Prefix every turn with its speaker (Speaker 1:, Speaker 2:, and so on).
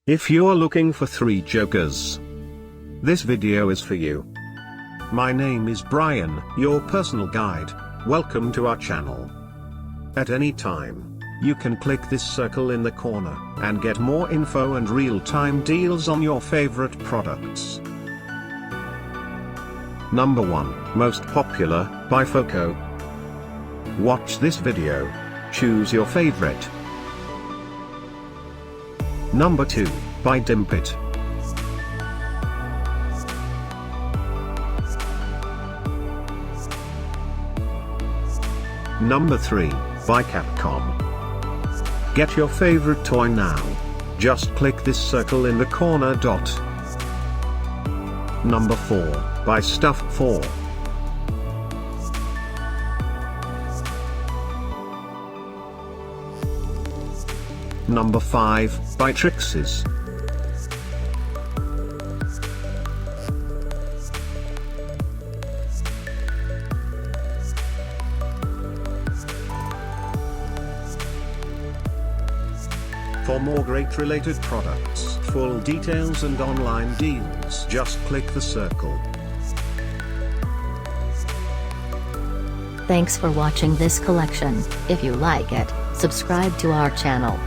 Speaker 1: If you're looking for 3 jokers, this video is for you. My name is Brian, your personal guide. Welcome to our channel. At any time, you can click this circle in the corner, and get more info and real-time deals on your favorite products. Number 1, Most Popular, by Foco. Watch this video. Choose your favorite. Number 2, by DIMPIT. Number 3, by Capcom. Get your favorite toy now. Just click this circle in the corner dot. Number 4, by Stuff 4. Number 5, by Trixes. For more great related products, full details and online deals, just click the circle.
Speaker 2: Thanks for watching this collection. If you like it, subscribe to our channel.